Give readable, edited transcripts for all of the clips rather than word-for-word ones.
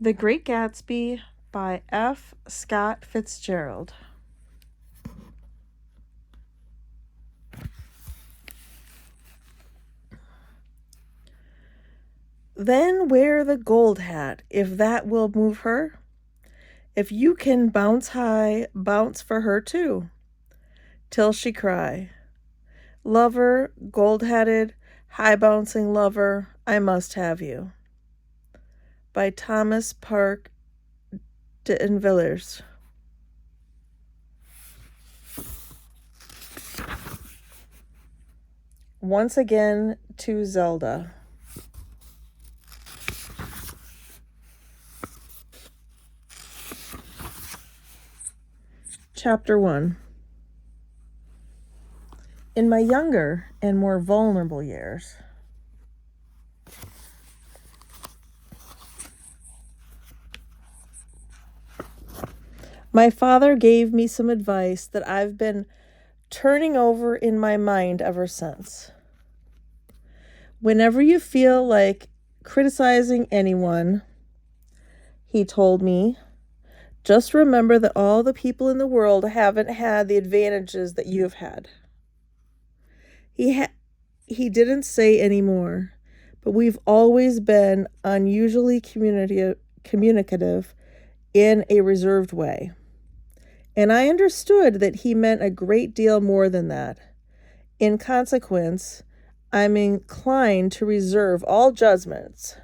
The Great Gatsby by F. Scott Fitzgerald. Then wear the gold hat, if that will move her. If you can bounce high, bounce for her too, till she cry. Lover, gold-hatted, high-bouncing lover, I must have you. By Thomas Park d'Invillers. Once again to Zelda. Chapter 1. In my younger and more vulnerable years, my father gave me some advice that I've been turning over in my mind ever since. Whenever you feel like criticizing anyone, he told me, just remember that all the people in the world haven't had the advantages that you've had. He didn't say any more, but we've always been unusually communicative in a reserved way. And I understood that he meant a great deal more than that. In consequence, I'm inclined to reserve all judgments,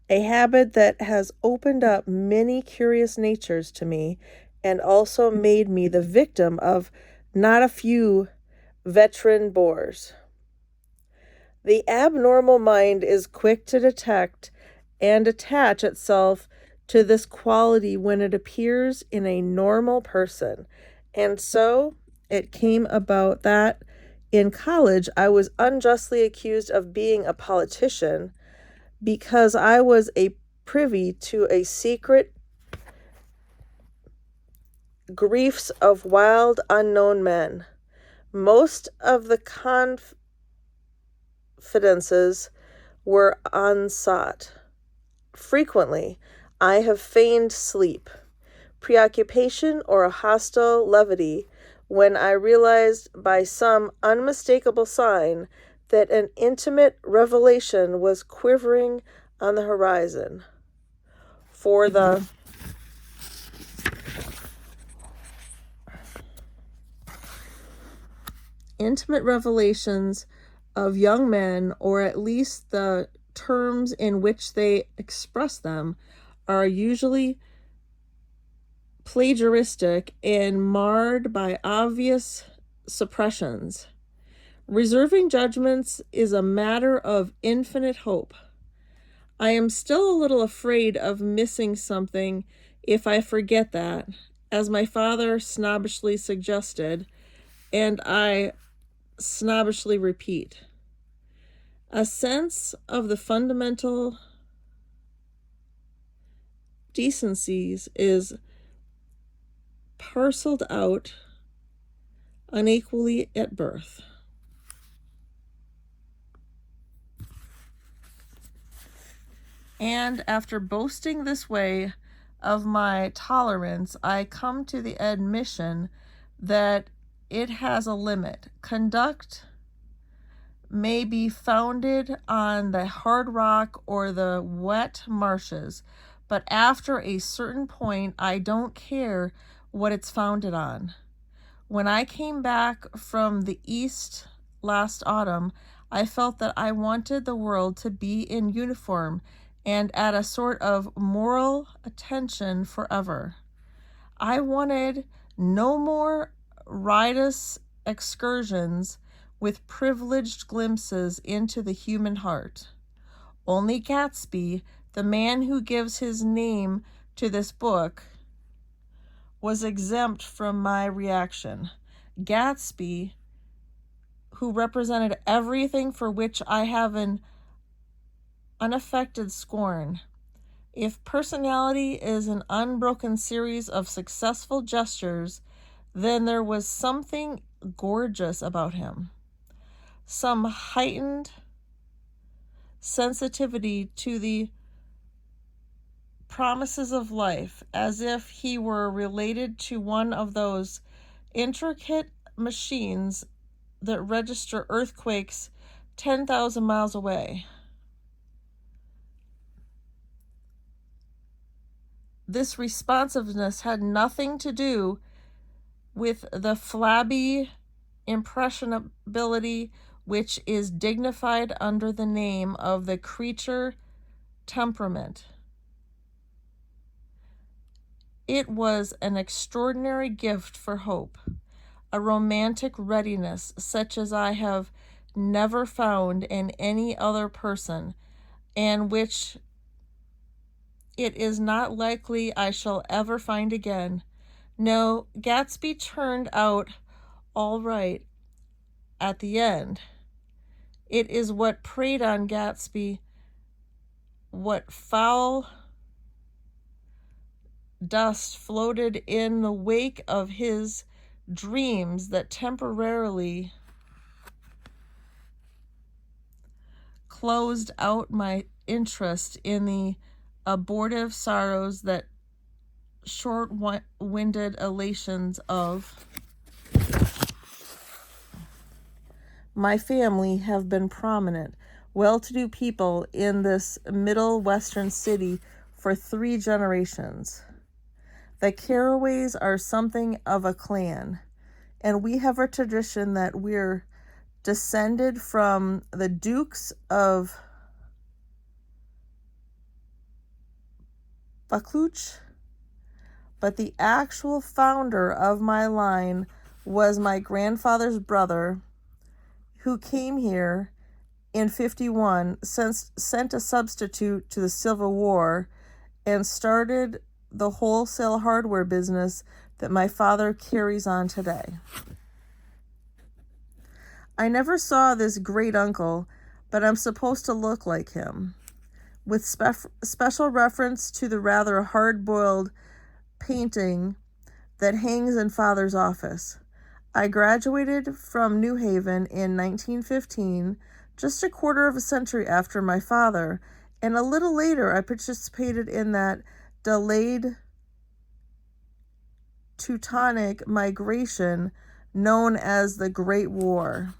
a habit that has opened up many curious natures to me and also made me the victim of not a few veteran bores. The abnormal mind is quick to detect and attach itself to this quality when it appears in a normal person. And so it came about that in college I was unjustly accused of being a politician because I was privy to a secret griefs of wild unknown men. Most of the confidences were unsought. Frequently, I have feigned sleep, preoccupation, or a hostile levity when I realized by some unmistakable sign that an intimate revelation was quivering on the horizon. For the intimate revelations of young men, or at least the terms in which they express them, are usually plagiaristic and marred by obvious suppressions. Reserving judgments is a matter of infinite hope. I am still a little afraid of missing something if I forget that, as my father snobbishly suggested, and I snobbishly repeat. A sense of the fundamental decencies is parceled out unequally at birth. And after boasting this way of my tolerance, I come to the admission that it has a limit. Conduct may be founded on the hard rock or the wet marshes, but after a certain point, I don't care what it's founded on. When I came back from the East last autumn, I felt that I wanted the world to be in uniform and at a sort of moral attention forever. I wanted no more riotous excursions with privileged glimpses into the human heart. Only Gatsby, the man who gives his name to this book, was exempt from my reaction. Gatsby, who represented everything for which I have an unaffected scorn. If personality is an unbroken series of successful gestures, then there was something gorgeous about him. Some heightened sensitivity to the promises of life, as if he were related to one of those intricate machines that register earthquakes 10,000 miles away. This responsiveness had nothing to do with the flabby impressionability which is dignified under the name of the creature temperament. It was an extraordinary gift for hope, a romantic readiness such as I have never found in any other person, and which it is not likely I shall ever find again. No, Gatsby turned out all right at the end. It is what preyed on Gatsby, what foul dust floated in the wake of his dreams that temporarily closed out my interest in the abortive sorrows that short-winded elations of my family have been prominent, well-to-do people in this middle western city for 3 generations. The Carraways are something of a clan, and we have a tradition that we're descended from the Dukes of Buccleuch, but the actual founder of my line was my grandfather's brother, who came here in 51, sent a substitute to the Civil War, and started the wholesale hardware business that my father carries on today. I never saw this great uncle, but I'm supposed to look like him, with special reference to the rather hard-boiled painting that hangs in Father's office. I graduated from New Haven in 1915, just a quarter of a century after my father, and a little later I participated in that delayed Teutonic migration known as the Great War.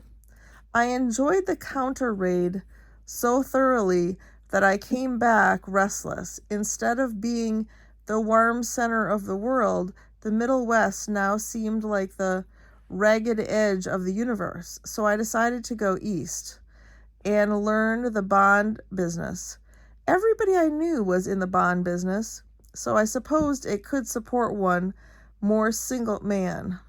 I enjoyed the counter raid so thoroughly that I came back restless. Instead of being the warm center of the world, the Middle West now seemed like the ragged edge of the universe. So I decided to go east and learn the bond business. Everybody I knew was in the bond business, so I supposed it could support one more single man.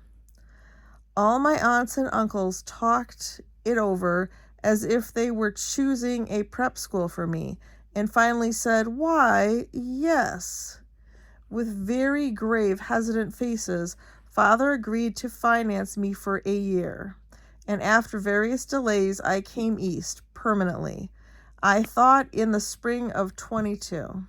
All my aunts and uncles talked it over as if they were choosing a prep school for me, and finally said, "Why, yes." With very grave, hesitant faces, Father agreed to finance me for a year, and after various delays, I came east permanently. I thought in the spring of 22.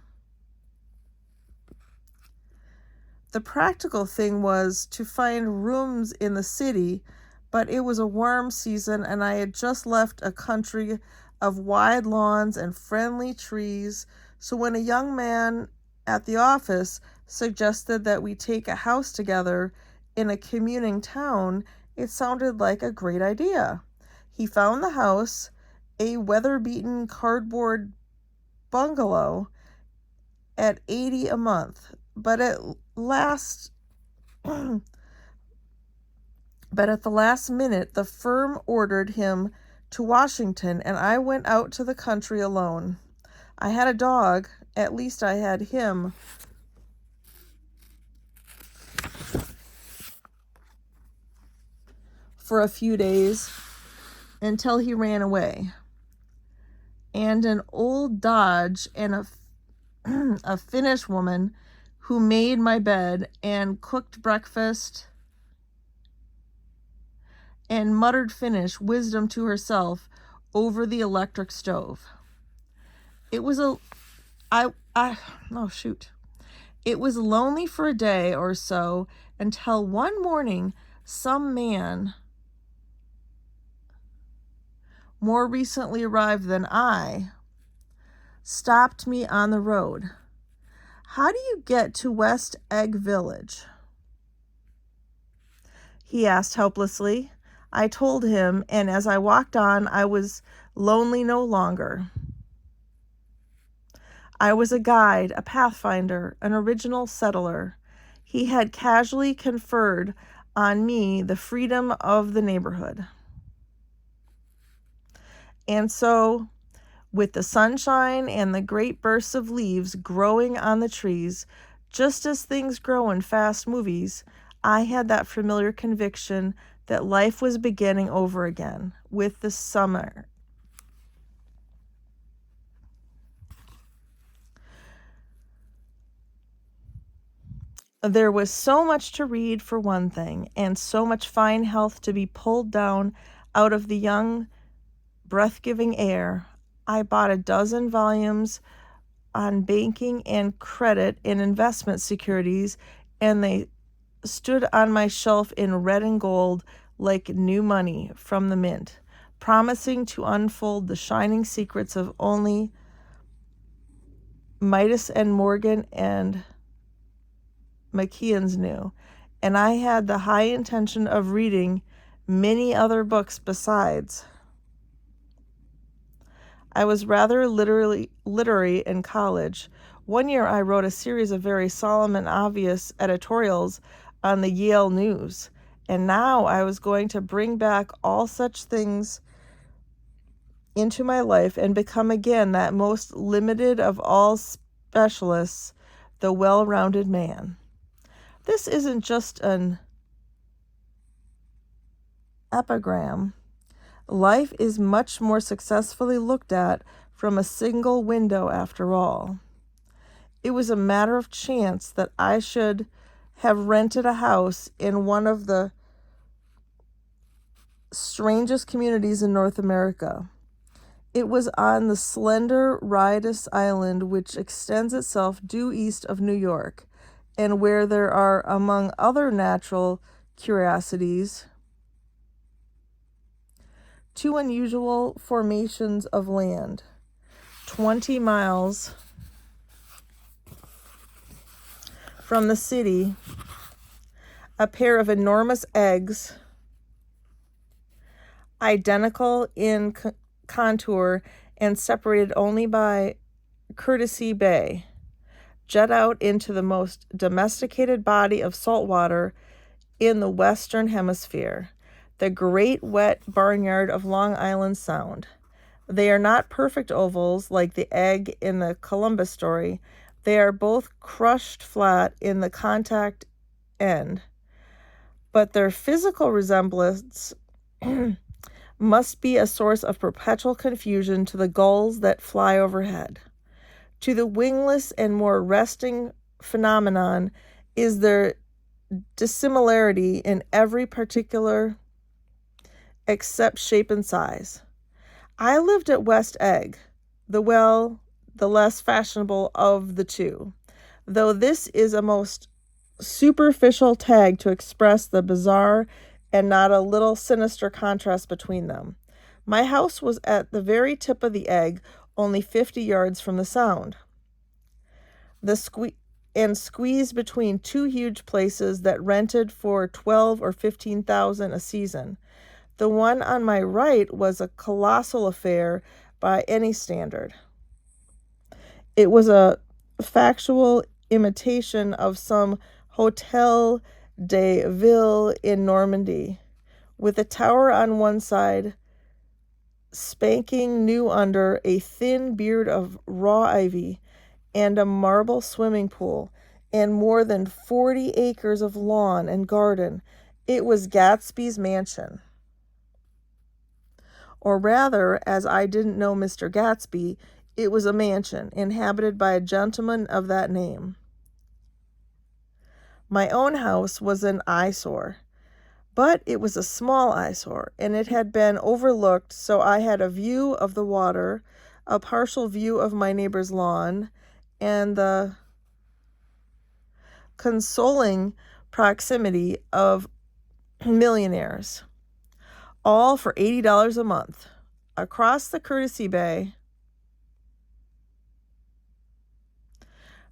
The practical thing was to find rooms in the city, but it was a warm season, and I had just left a country of wide lawns and friendly trees, so when a young man at the office suggested that we take a house together in a commuting town, it sounded like a great idea. He found the house, a weather-beaten cardboard bungalow, at $80 a month, but at the last minute, the firm ordered him to Washington, and I went out to the country alone. I had a dog, at least I had him. For a few days until he ran away. And an old Dodge and a Finnish woman who made my bed and cooked breakfast and muttered Finnish wisdom to herself over the electric stove. It was It was lonely for a day or so until one morning some man more recently arrived than I stopped me on the road. "How do you get to West Egg Village?" he asked helplessly. I told him, and as I walked on, I was lonely no longer. I was a guide, a pathfinder, an original settler. He had casually conferred on me the freedom of the neighborhood. And so, with the sunshine and the great bursts of leaves growing on the trees, just as things grow in fast movies, I had that familiar conviction that life was beginning over again with the summer. There was so much to read, for one thing, and so much fine health to be pulled down out of the young, breath-giving air. I bought a dozen volumes on banking and credit in investment securities, and they stood on my shelf in red and gold like new money from the mint, promising to unfold the shining secrets of only Midas and Morgan and McKeon's knew. And I had the high intention of reading many other books besides. I was rather literary in college. One year I wrote a series of very solemn and obvious editorials on the Yale News, and now I was going to bring back all such things into my life and become again that most limited of all specialists, the well-rounded man. This isn't just an epigram. Life is much more successfully looked at from a single window after all. It was a matter of chance that I should have rented a house in one of the strangest communities in North America. It was on the slender, riotous island which extends itself due east of New York, and where there are, among other natural curiosities, two unusual formations of land, 20 miles from the city, a pair of enormous eggs, identical in contour and separated only by Courtesy Bay, jet out into the most domesticated body of salt water in the Western Hemisphere, the great wet barnyard of Long Island Sound. They are not perfect ovals like the egg in the Columbus story. They are both crushed flat in the contact end, but their physical resemblance must be a source of perpetual confusion to the gulls that fly overhead. To the wingless and more resting phenomenon is their dissimilarity in every particular except shape and size. I lived at West Egg, the less fashionable of the two, though this is a most superficial tag to express the bizarre and not a little sinister contrast between them. My house was at the very tip of the egg, only 50 yards from the Sound. Squeezed between two huge places that rented for 12 or 15,000 a season. The one on my right was a colossal affair by any standard. It was a factual imitation of some Hotel de Ville in Normandy, with a tower on one side, spanking new under, a thin beard of raw ivy, and a marble swimming pool, and more than 40 acres of lawn and garden. It was Gatsby's mansion. Or rather, as I didn't know Mr. Gatsby, it was a mansion inhabited by a gentleman of that name. My own house was an eyesore, but it was a small eyesore, and it had been overlooked, so I had a view of the water, a partial view of my neighbor's lawn, and the consoling proximity of millionaires, all for $80 a month. Across the Courtesy Bay,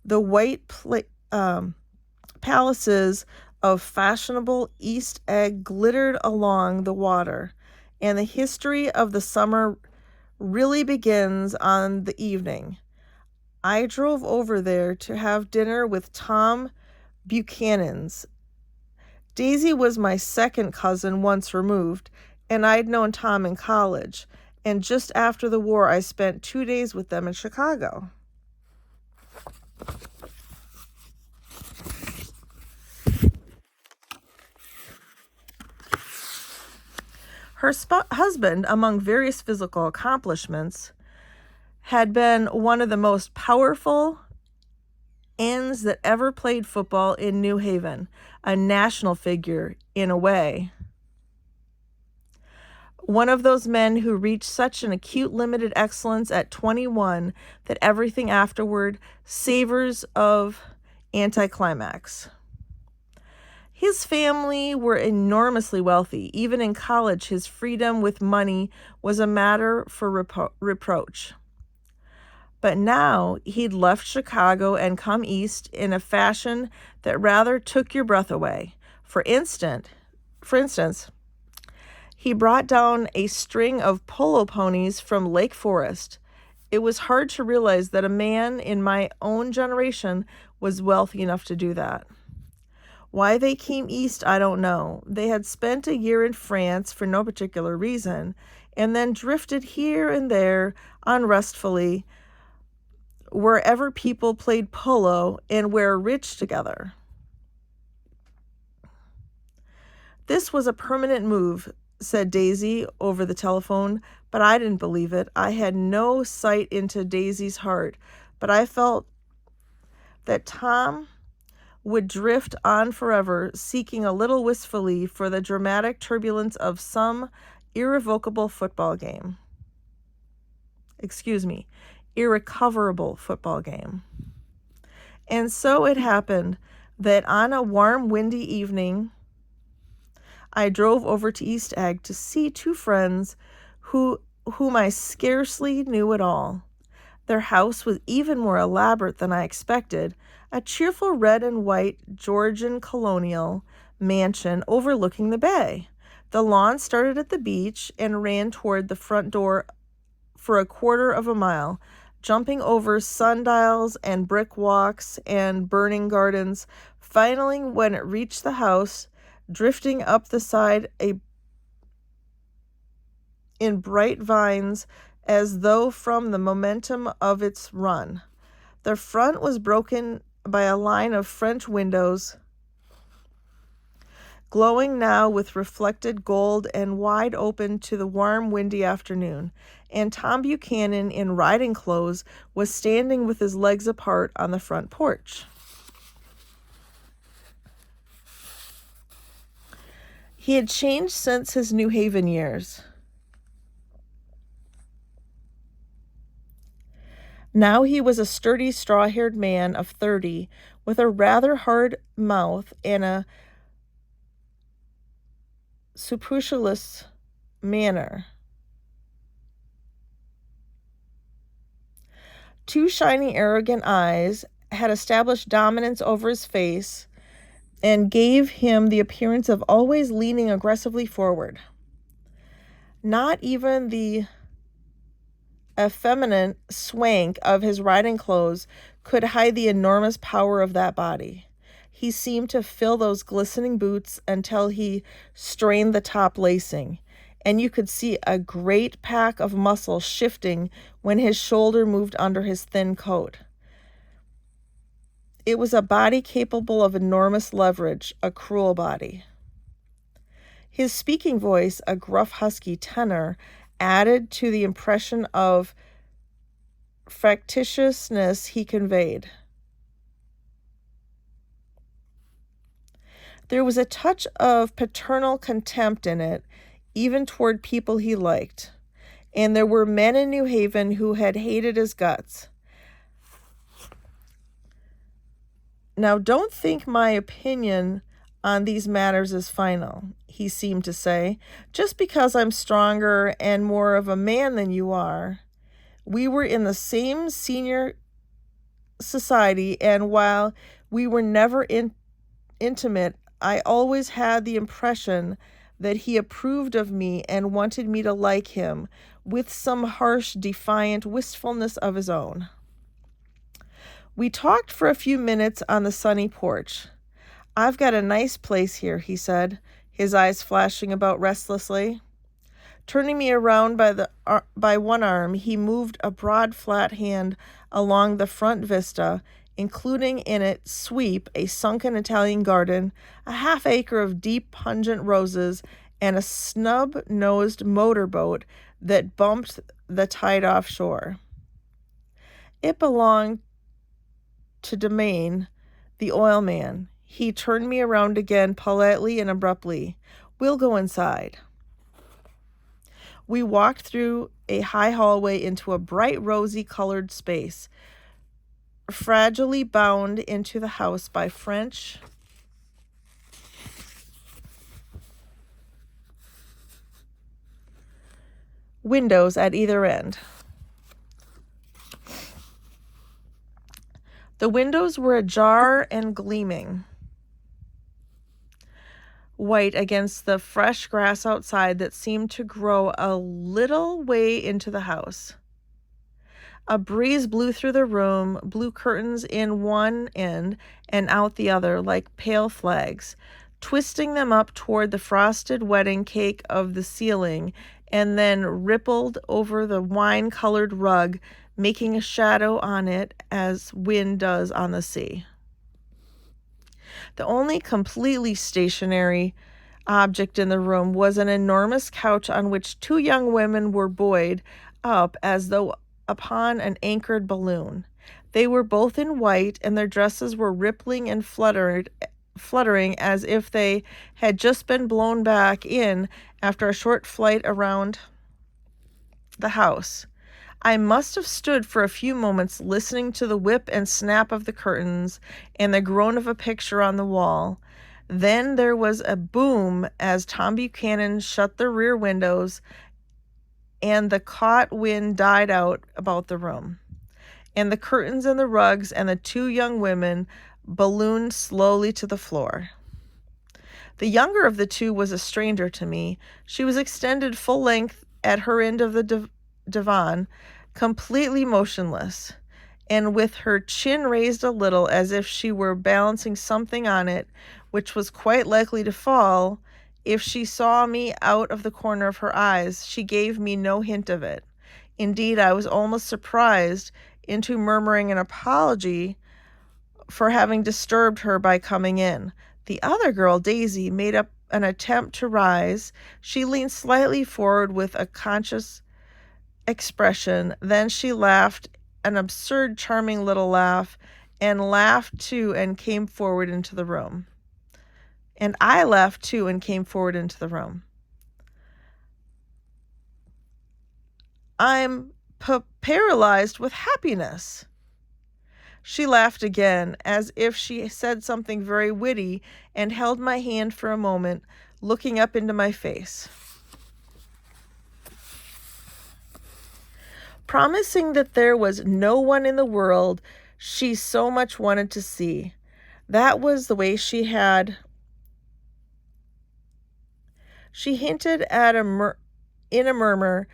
The palaces of fashionable East Egg glittered along the water, and the history of the summer really begins on the evening. I drove over there to have dinner with Tom Buchanan's. Daisy was my second cousin once removed, and I'd known Tom in college, and just after the war I spent 2 days with them in Chicago. Her husband, among various physical accomplishments, had been one of the most powerful ends that ever played football in New Haven, a national figure in a way. One of those men who reached such an acute limited excellence at 21 that everything afterward savors of anticlimax. His family were enormously wealthy. Even in college, his freedom with money was a matter for reproach. But now he'd left Chicago and come east in a fashion that rather took your breath away. For instance, he brought down a string of polo ponies from Lake Forest. It was hard to realize that a man in my own generation was wealthy enough to do that. Why they came east, I don't know. They had spent a year in France for no particular reason, and then drifted here and there unrestfully wherever people played polo and were rich together. This was a permanent move, said Daisy over the telephone, but I didn't believe it. I had no sight into Daisy's heart, but I felt that Tom would drift on forever, seeking a little wistfully for the dramatic turbulence of some irrevocable football game. Irrecoverable football game. And so it happened that on a warm, windy evening, I drove over to East Egg to see two friends whom I scarcely knew at all. Their house was even more elaborate than I expected, a cheerful red and white Georgian colonial mansion overlooking the bay. The lawn started at the beach and ran toward the front door for a quarter of a mile, jumping over sundials and brick walks and burning gardens. Finally, when it reached the house, drifting up the side in bright vines as though from the momentum of its run. The front was broken by a line of French windows, glowing now with reflected gold and wide open to the warm, windy afternoon, and Tom Buchanan, in riding clothes, was standing with his legs apart on the front porch. He had changed since his New Haven years. Now he was a sturdy, straw-haired man of 30, with a rather hard mouth and a supercilious manner. Two shiny, arrogant eyes had established dominance over his face and gave him the appearance of always leaning aggressively forward. Not even the effeminate swank of his riding clothes could hide the enormous power of that body. He seemed to fill those glistening boots until he strained the top lacing, and you could see a great pack of muscle shifting when his shoulder moved under his thin coat. It was a body capable of enormous leverage, a cruel body. His speaking voice, a gruff, husky tenor, added to the impression of factitiousness he conveyed. There was a touch of paternal contempt in it, even toward people he liked, and there were men in New Haven who had hated his guts. Now, don't think my opinion on these matters is final, he seemed to say. Just because I'm stronger and more of a man than you are. We were in the same senior society, and while we were never intimate, I always had the impression that he approved of me and wanted me to like him, with some harsh, defiant wistfulness of his own. We talked for a few minutes on the sunny porch. "I've got a nice place here," he said, his eyes flashing about restlessly. Turning me around by one arm, he moved a broad, flat hand along the front vista, including in its sweep a sunken Italian garden, a half-acre of deep, pungent roses, and a snub-nosed motorboat that bumped the tide-off shore. It belonged to Domain, the oil man. He turned me around again, politely and abruptly. "We'll go inside." We walked through a high hallway into a bright rosy-colored space, fragilely bound into the house by French windows at either end. The windows were ajar and gleaming white against the fresh grass outside that seemed to grow a little way into the house. A breeze blew through the room, blew curtains in one end and out the other like pale flags, twisting them up toward the frosted wedding cake of the ceiling, and then rippled over the wine-colored rug, making a shadow on it as wind does on the sea. The only completely stationary object in the room was an enormous couch on which two young women were buoyed up as though upon an anchored balloon. They were both in white, and their dresses were rippling and fluttering as if they had just been blown back in after a short flight around the house. I must have stood for a few moments listening to the whip and snap of the curtains and the groan of a picture on the wall. Then there was a boom as Tom Buchanan shut the rear windows and the caught wind died out about the room. And the curtains and the rugs and the two young women ballooned slowly to the floor. The younger of the two was a stranger to me. She was extended full length at her end of the divan, completely motionless, and with her chin raised a little as if she were balancing something on it, which was quite likely to fall if she saw me out of the corner of her eyes. She gave me no hint of it. Indeed, I was almost surprised into murmuring an apology for having disturbed her by coming in. The other girl, Daisy, made up an attempt to rise. She leaned slightly forward with a conscious expression. Then she laughed an absurd, charming little laugh, and laughed too and came forward into the room. And I laughed too and came forward into the room. "I'm paralyzed with happiness." She laughed again, as if she said something very witty, and held my hand for a moment, looking up into my face, promising that there was no one in the world she so much wanted to see. That was the way she had. She hinted at in a murmur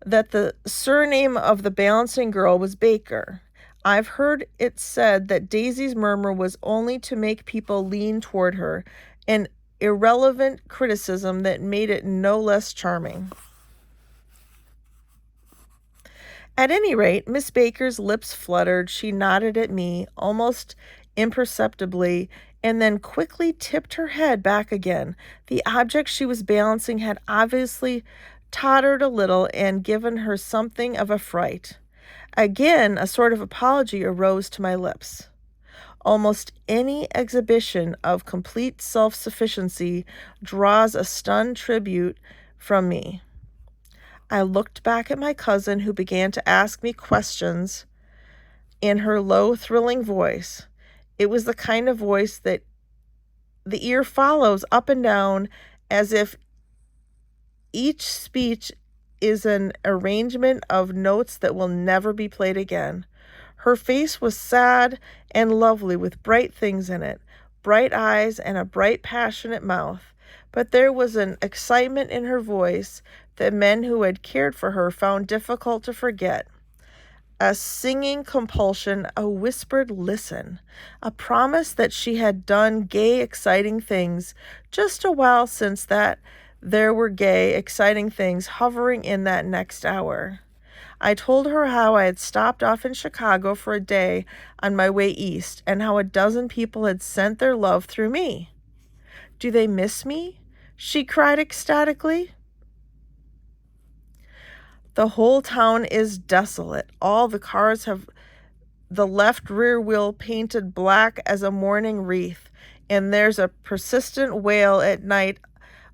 that the surname of the balancing girl was Baker. I've heard it said that Daisy's murmur was only to make people lean toward her, an irrelevant criticism that made it no less charming. At any rate, Miss Baker's lips fluttered. She nodded at me, almost imperceptibly, and then quickly tipped her head back again. The object she was balancing had obviously tottered a little and given her something of a fright. Again, a sort of apology arose to my lips. Almost any exhibition of complete self-sufficiency draws a stunned tribute from me. I looked back at my cousin, who began to ask me questions in her low, thrilling voice. It was the kind of voice that the ear follows up and down, as if each speech is an arrangement of notes that will never be played again. Her face was sad and lovely with bright things in it, bright eyes and a bright, passionate mouth. But there was an excitement in her voice that men who had cared for her found difficult to forget. A singing compulsion, a whispered listen, a promise that she had done gay, exciting things just a while since, that there were gay, exciting things hovering in that next hour. I told her how I had stopped off in Chicago for a day on my way east, and how a dozen people had sent their love through me. "Do they miss me?" she cried ecstatically. "The whole town is desolate. All the cars have the left rear wheel painted black as a mourning wreath, and there's a persistent wail at night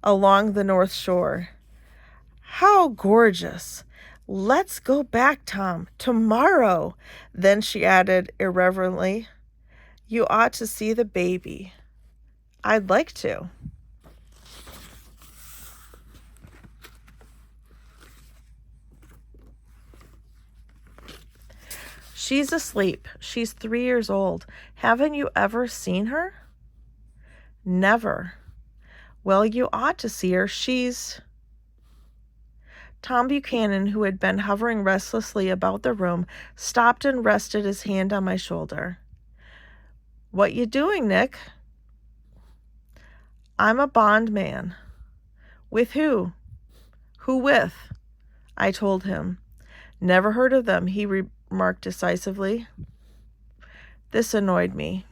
along the North Shore." "How gorgeous! Let's go back, Tom, tomorrow." Then she added irreverently, "You ought to see the baby." "I'd like to." "She's asleep. She's 3 years old. Haven't you ever seen her?" "Never." "Well, you ought to see her. She's—" Tom Buchanan, who had been hovering restlessly about the room, stopped and rested his hand on my shoulder. "What you doing, Nick?" "I'm a bond man." "With who?" "Who with?" I told him. "Never heard of them," he remarked decisively. This annoyed me.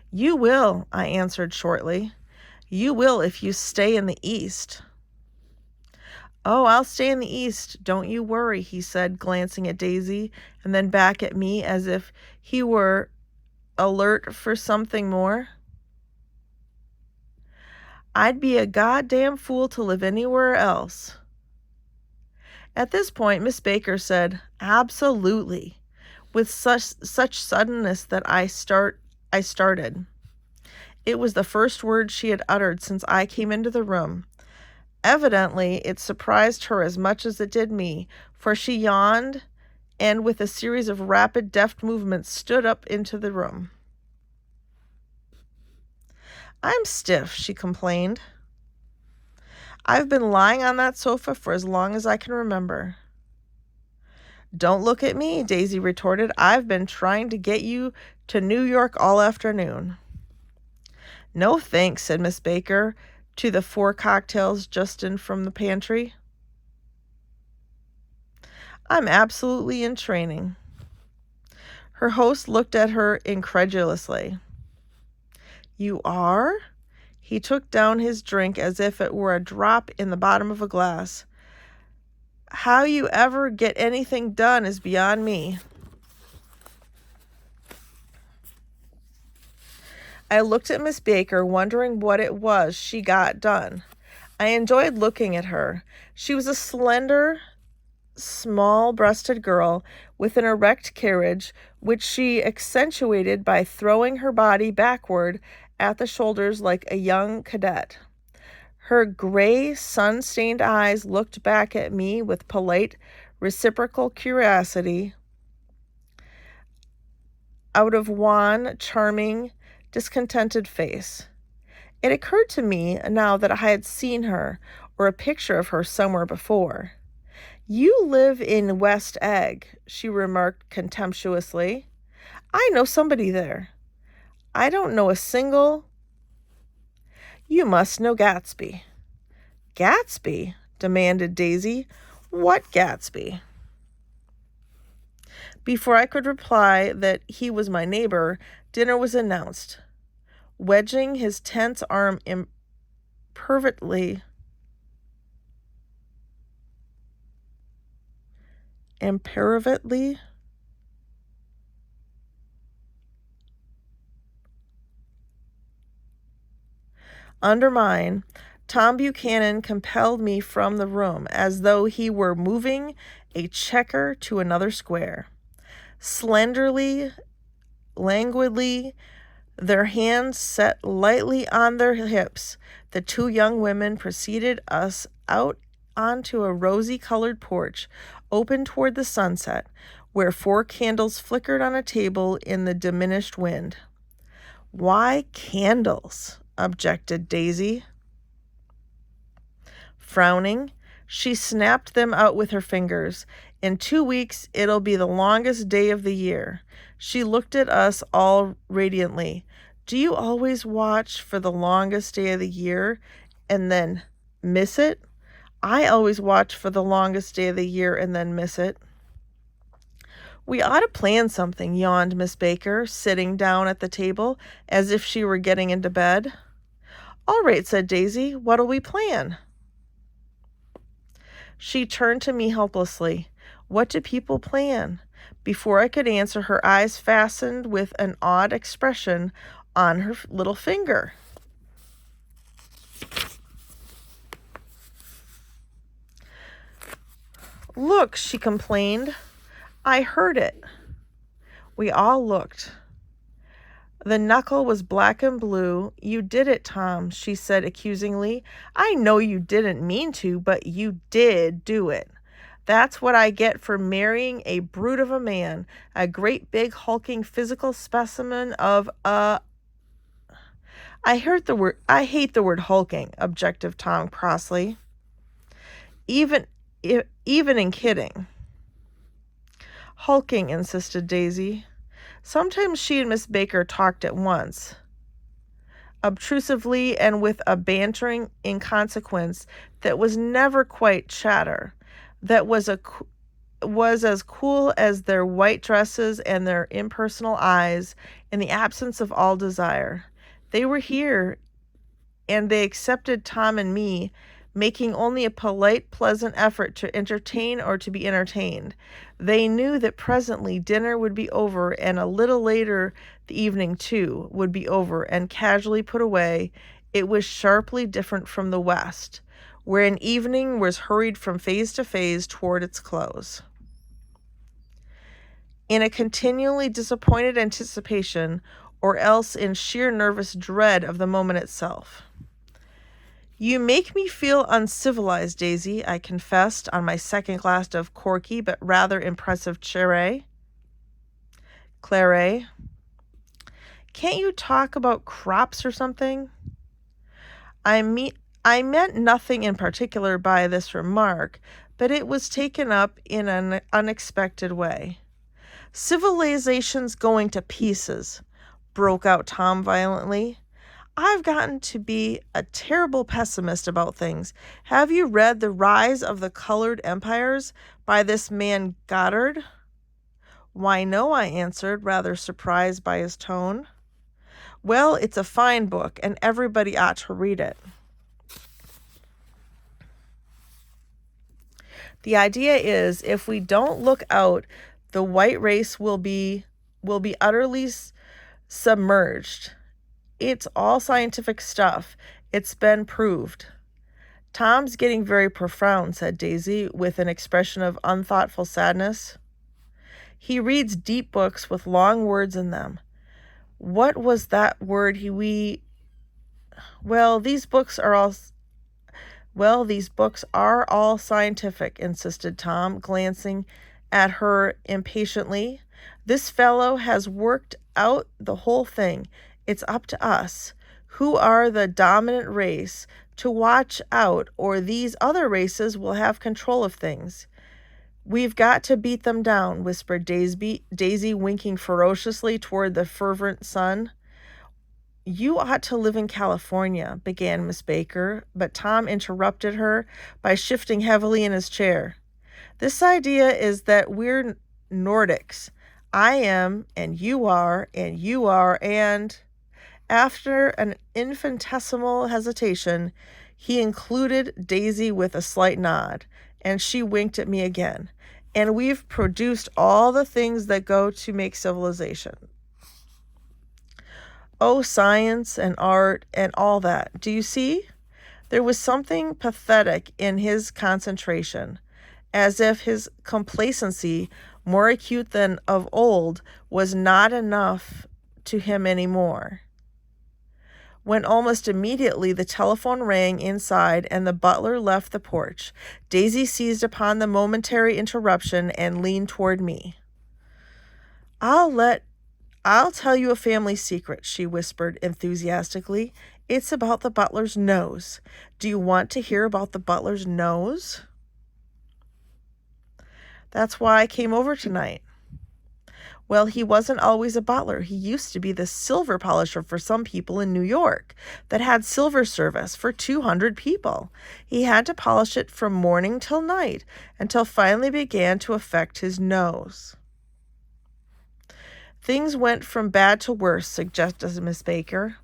"You will," I answered shortly. "You will if you stay in the East." "Oh, I'll stay in the East, don't you worry," he said, glancing at Daisy and then back at me as if he were alert for something more. "I'd be a goddamn fool to live anywhere else." At this point, Miss Baker said, "Absolutely," with such suddenness that I started. It was the first word she had uttered since I came into the room. Evidently, it surprised her as much as it did me, for she yawned and, with a series of rapid, deft movements, stood up into the room. "I'm stiff," she complained. "I've been lying on that sofa for as long as I can remember." "Don't look at me," Daisy retorted. "I've been trying to get you to New York all afternoon." "No thanks," said Miss Baker to the 4 cocktails just in from the pantry. "I'm absolutely in training." Her host looked at her incredulously. "You are?" He took down his drink as if it were a drop in the bottom of a glass. "How you ever get anything done is beyond me." I looked at Miss Baker, wondering what it was she got done. I enjoyed looking at her. She was a slender, small-breasted girl with an erect carriage, which she accentuated by throwing her body backward at the shoulders like a young cadet. Her gray, sun-stained eyes looked back at me with polite, reciprocal curiosity out of wan, charming, discontented face. It occurred to me now that I had seen her, or a picture of her, somewhere before. "You live in West Egg," she remarked contemptuously. "I know somebody there." "I don't know a single—" "You must know Gatsby." "Gatsby?" demanded Daisy. "What Gatsby?" Before I could reply that he was my neighbor, dinner was announced. Wedging his tense arm impervitably under mine, Tom Buchanan compelled me from the room as though he were moving a checker to another square. Slenderly, languidly, their hands set lightly on their hips, the 2 young women preceded us out onto a rosy-colored porch, open toward the sunset, where 4 candles flickered on a table in the diminished wind. "Why candles?" objected Daisy. Frowning, she snapped them out with her fingers. "In 2 weeks, it'll be the longest day of the year." She looked at us all radiantly. "Do you always watch for the longest day of the year and then miss it?" "I always watch for the longest day of the year and then miss it." "We ought to plan something," yawned Miss Baker, sitting down at the table as if she were getting into bed. "All right," said Daisy. "What'll we plan?" She turned to me helplessly. What do people plan? Before I could answer, her eyes fastened with an odd expression on her little finger. "Look," she complained. "I heard it." We all looked. The knuckle was black and blue. "You did it, Tom," she said accusingly. "I know you didn't mean to, but you did do it. That's what I get for marrying a brute of a man, a great big hulking physical specimen of a—" I hate the word hulking," objected Tom crossly. Even in kidding." "Hulking," insisted Daisy. Sometimes she and Miss Baker talked at once, obtrusively and with a bantering inconsequence that was never quite chatter, that was as cool as their white dresses and their impersonal eyes in the absence of all desire. They were here, and they accepted Tom and me, making only a polite, pleasant effort to entertain or to be entertained. They knew that presently dinner would be over, and a little later the evening, too, would be over and casually put away. It was sharply different from the West, where an evening was hurried from phase to phase toward its close, in a continually disappointed anticipation, or else in sheer nervous dread of the moment itself. "You make me feel uncivilized, Daisy," I confessed on my second glass of corky but rather impressive claret. "Can't you talk about crops or something?" I meant nothing in particular by this remark, but it was taken up in an unexpected way. "Civilization's going to pieces," broke out Tom violently. "I've gotten to be a terrible pessimist about things. Have you read The Rise of the Colored Empires by this man Goddard?" "Why, no," I answered, rather surprised by his tone. "Well, it's a fine book, and everybody ought to read it. The idea is, if we don't look out, the white race will be utterly submerged. It's all scientific stuff. It's been proved." "Tom's getting very profound," said Daisy, with an expression of unthoughtful sadness. "He reads deep books with long words in them. What was that word Well, these books are all scientific," insisted Tom, glancing at her impatiently. "This fellow has worked out the whole thing. It's up to us, who are the dominant race, to watch out, or these other races will have control of things. We've got to beat them down," whispered Daisy, winking ferociously toward the fervent sun. "You ought to live in California," began Miss Baker, but Tom interrupted her by shifting heavily in his chair. "This idea is that we're Nordics. I am, and you are, and—" After an infinitesimal hesitation, he included Daisy with a slight nod, and she winked at me again. "And we've produced all the things that go to make civilization. Oh, science and art and all that. Do you see?" There was something pathetic in his concentration, as if his complacency, more acute than of old, was not enough to him any more. When almost immediately the telephone rang inside and the butler left the porch, Daisy seized upon the momentary interruption and leaned toward me. I'll tell you a family secret, she whispered enthusiastically. It's about the butler's nose. Do you want to hear about the butler's nose? That's why I came over tonight. Well, he wasn't always a butler. He used to be the silver polisher for some people in New York that had silver service for 200 people. He had to polish it from morning till night until finally began to affect his nose. Things went from bad to worse, suggested Miss Baker.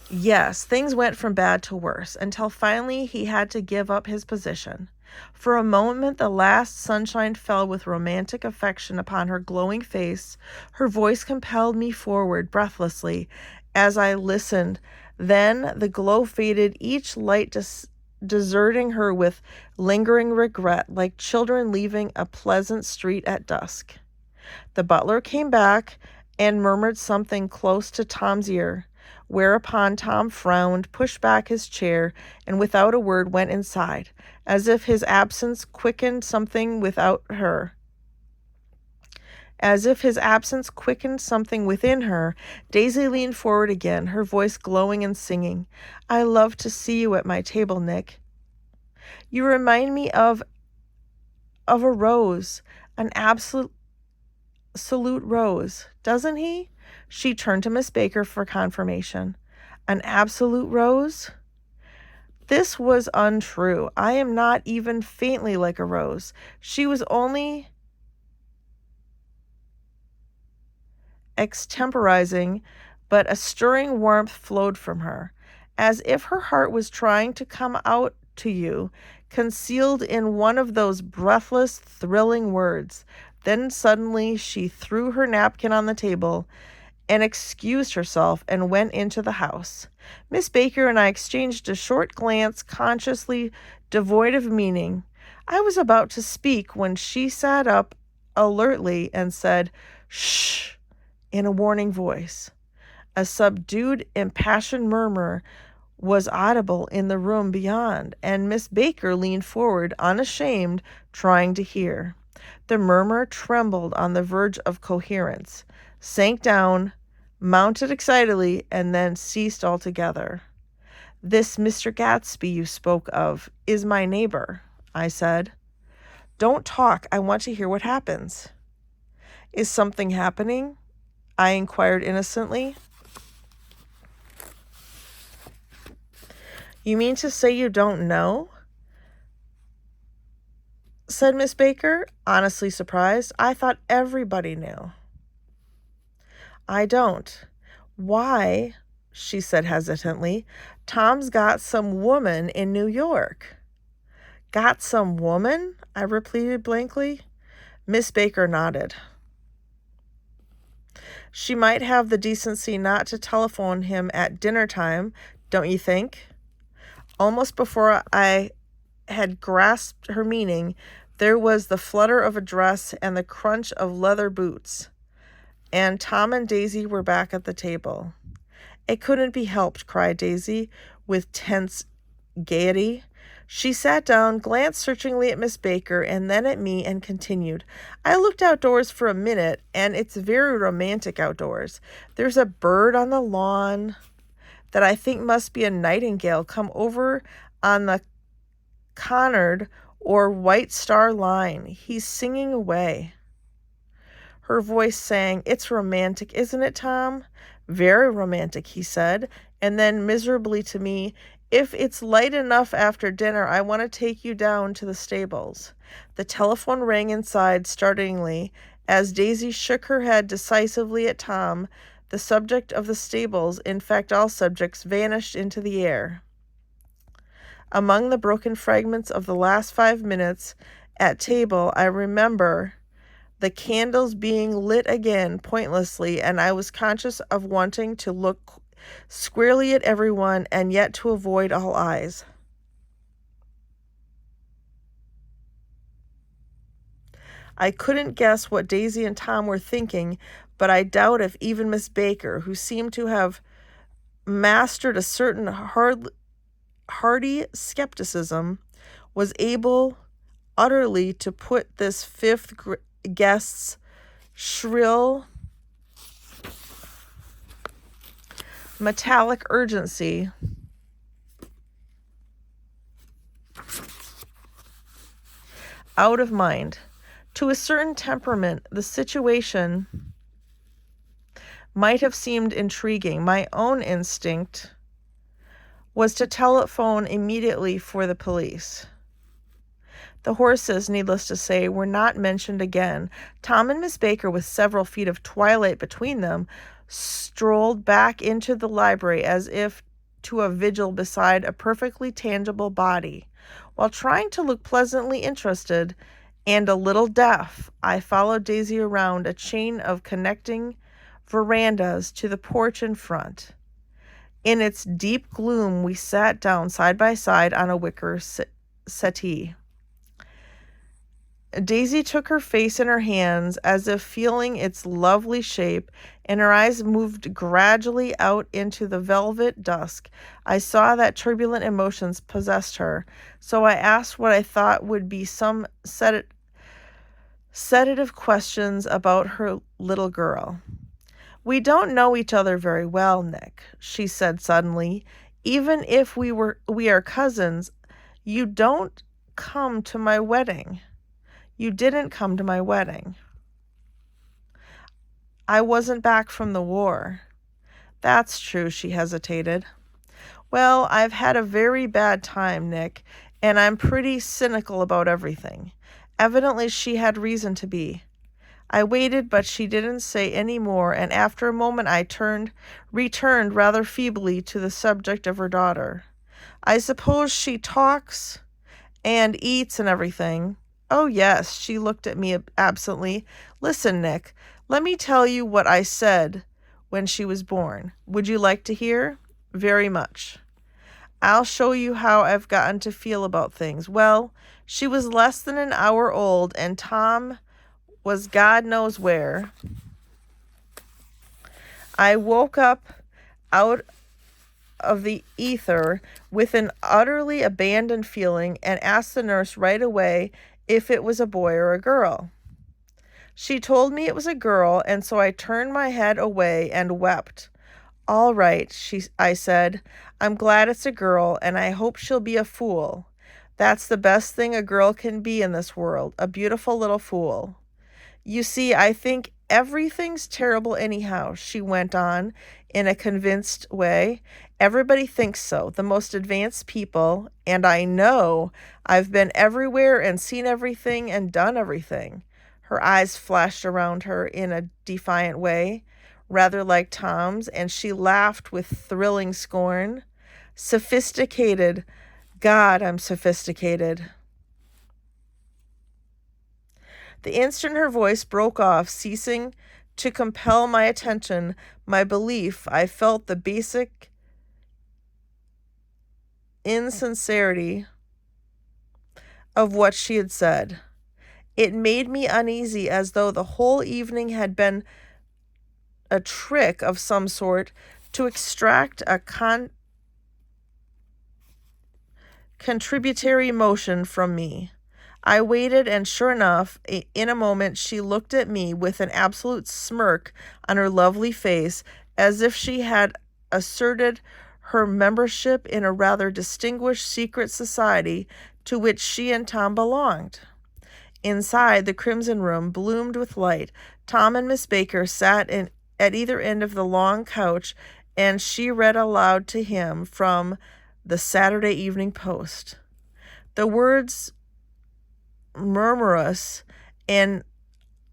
Yes, things went from bad to worse until finally he had to give up his position. For a moment, the last sunshine fell with romantic affection upon her glowing face. Her voice compelled me forward breathlessly as I listened. Then the glow faded, each light deserting her with lingering regret, like children leaving a pleasant street at dusk. The butler came back and murmured something close to Tom's ear, whereupon Tom frowned, pushed back his chair, and without a word went inside, as if his absence quickened something without her. As if his absence quickened something within her, Daisy leaned forward again, her voice glowing and singing. I love to see you at my table, Nick. You remind me of a rose, an absolute rose, doesn't he? She turned to Miss Baker for confirmation. An absolute rose? This was untrue. I am not even faintly like a rose. She was only extemporizing, but a stirring warmth flowed from her, as if her heart was trying to come out to you, concealed in one of those breathless, thrilling words. Then suddenly she threw her napkin on the table and excused herself and went into the house. Miss Baker and I exchanged a short glance, consciously devoid of meaning. I was about to speak when she sat up alertly and said, "Shh," in a warning voice. A subdued, impassioned murmur was audible in the room beyond, and Miss Baker leaned forward, unashamed, trying to hear. The murmur trembled on the verge of coherence, sank down, mounted excitedly, and then ceased altogether. This Mr. Gatsby you spoke of is my neighbor, I said. Don't talk. I want to hear what happens. Is something happening? I inquired innocently. You mean to say you don't know? Said Miss Baker, honestly surprised. I thought everybody knew. I don't. Why? She said hesitantly. Tom's got some woman in New York. Got some woman? I repeated blankly. Miss Baker nodded. She might have the decency not to telephone him at dinner time, don't you think? Almost before I had grasped her meaning, there was the flutter of a dress and the crunch of leather boots, and Tom and Daisy were back at the table. It couldn't be helped, cried Daisy with tense gaiety. She sat down, glanced searchingly at Miss Baker and then at me, and continued. I looked outdoors for a minute, and it's very romantic outdoors. There's a bird on the lawn that I think must be a nightingale come over on the Connard or White Star Line. He's singing away. Her voice sang. It's romantic, isn't it, Tom? Very romantic, he said, and then miserably to me, if it's light enough after dinner, I want to take you down to the stables. The telephone rang inside startlingly as Daisy shook her head decisively at Tom. The subject of the stables, in fact all subjects, vanished into the air. Among the broken fragments of the last 5 minutes at table, I remember the candles being lit again pointlessly, and I was conscious of wanting to look squarely at everyone and yet to avoid all eyes. I couldn't guess what Daisy and Tom were thinking, but I doubt if even Miss Baker, who seemed to have mastered a certain hearty skepticism was able utterly to put this fifth guest's shrill, metallic urgency out of mind. To a certain temperament, the situation might have seemed intriguing. My own instinct was to telephone immediately for the police. The horses, needless to say, were not mentioned again. Tom and Miss Baker, with several feet of twilight between them, strolled back into the library as if to a vigil beside a perfectly tangible body. While trying to look pleasantly interested and a little deaf, I followed Daisy around a chain of connecting verandas to the porch in front. In its deep gloom, we sat down side by side on a wicker settee. Daisy took her face in her hands as if feeling its lovely shape, and her eyes moved gradually out into the velvet dusk. I saw that turbulent emotions possessed her, so I asked what I thought would be some sedative questions about her little girl. "We don't know each other very well, Nick," she said suddenly. "Even if we are cousins, you don't come to my wedding. You didn't come to my wedding. I wasn't back from the war." "That's true," she hesitated. "Well, I've had a very bad time, Nick, and I'm pretty cynical about everything." Evidently she had reason to be. I waited, but she didn't say any more, and after a moment I returned rather feebly to the subject of her daughter. "I suppose she talks and eats and everything?" "Oh, yes." She looked at me absently. "Listen, Nick, let me tell you what I said when she was born. Would you like to hear?" "Very much." "I'll show you how I've gotten to feel about things. Well, she was less than an hour old, and Tom was God knows where. I woke up out of the ether with an utterly abandoned feeling and asked the nurse right away if it was a boy or a girl. She told me it was a girl, and so I turned my head away and wept. "All right," I said. "I'm glad it's a girl, and I hope she'll be a fool. That's the best thing a girl can be in this world, a beautiful little fool. You see, I think everything's terrible anyhow," she went on in a convinced way. "Everybody thinks so, the most advanced people, and I know I've been everywhere and seen everything and done everything." Her eyes flashed around her in a defiant way, rather like Tom's, and she laughed with thrilling scorn. "Sophisticated. God, I'm sophisticated." The instant her voice broke off, ceasing to compel my attention, my belief, I felt the basic insincerity of what she had said. It made me uneasy, as though the whole evening had been a trick of some sort to extract a contributory motion from me. I waited, and sure enough, in a moment she looked at me with an absolute smirk on her lovely face, as if she had asserted her membership in a rather distinguished secret society to which she and Tom belonged. Inside, the Crimson Room bloomed with light. Tom and Miss Baker sat at either end of the long couch, and she read aloud to him from the Saturday Evening Post. The words, murmurous and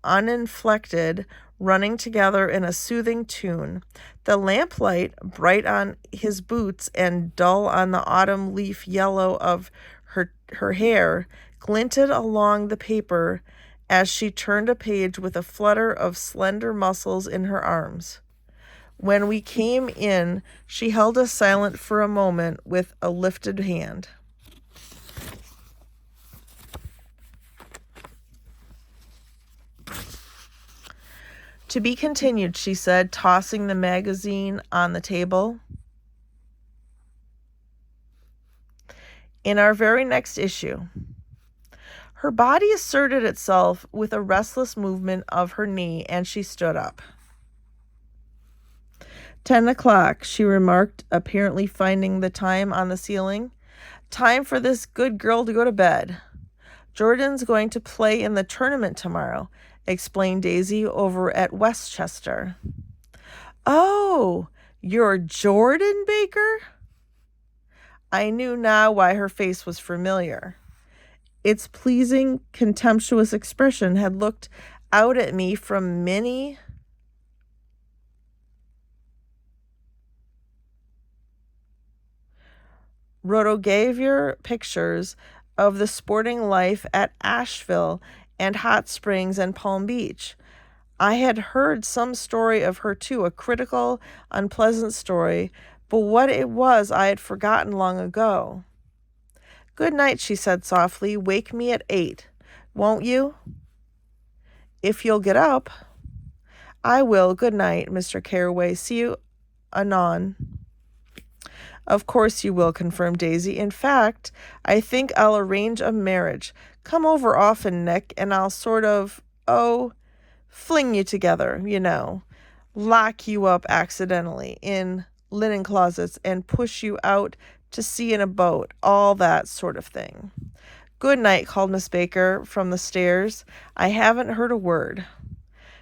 uninflected, running together in a soothing tune. The lamplight, bright on his boots and dull on the autumn leaf yellow of her hair, glinted along the paper as she turned a page with a flutter of slender muscles in her arms. When we came in, she held us silent for a moment with a lifted hand. "To be continued," she said, tossing the magazine on the table. In our very next issue. Her body asserted itself with a restless movement of her knee, and she stood up. 10 o'clock, she remarked, apparently finding the time on the ceiling. Time for this good girl to go to bed. Jordan's going to play in the tournament tomorrow, explained Daisy over at Westchester. Oh, you're Jordan Baker? I knew now why her face was familiar. Its pleasing, contemptuous expression had looked out at me from many rotogravure pictures of the sporting life at Asheville and Hot Springs and Palm Beach. I had heard some story of her too, a critical, unpleasant story, but what it was I had forgotten long ago. Good night, she said softly. Wake me at 8, won't you? If you'll get up. I will. Good night, Mr. Carraway. See you anon. Of course you will, confirmed Daisy. In fact, I think I'll arrange a marriage. Come over often, Nick, and I'll sort of, fling you together, you know. Lock you up accidentally in linen closets and push you out to sea in a boat, all that sort of thing. Good night, called Miss Baker from the stairs. I haven't heard a word.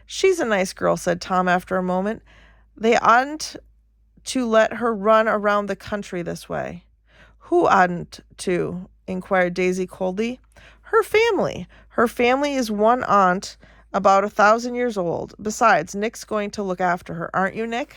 She's a nice girl, said Tom after a moment. They oughtn't to let her run around the country this way. Who oughtn't to? Inquired Daisy coldly. Her family. Her family is one aunt about 1,000 years old. Besides, Nick's going to look after her. Aren't you, Nick?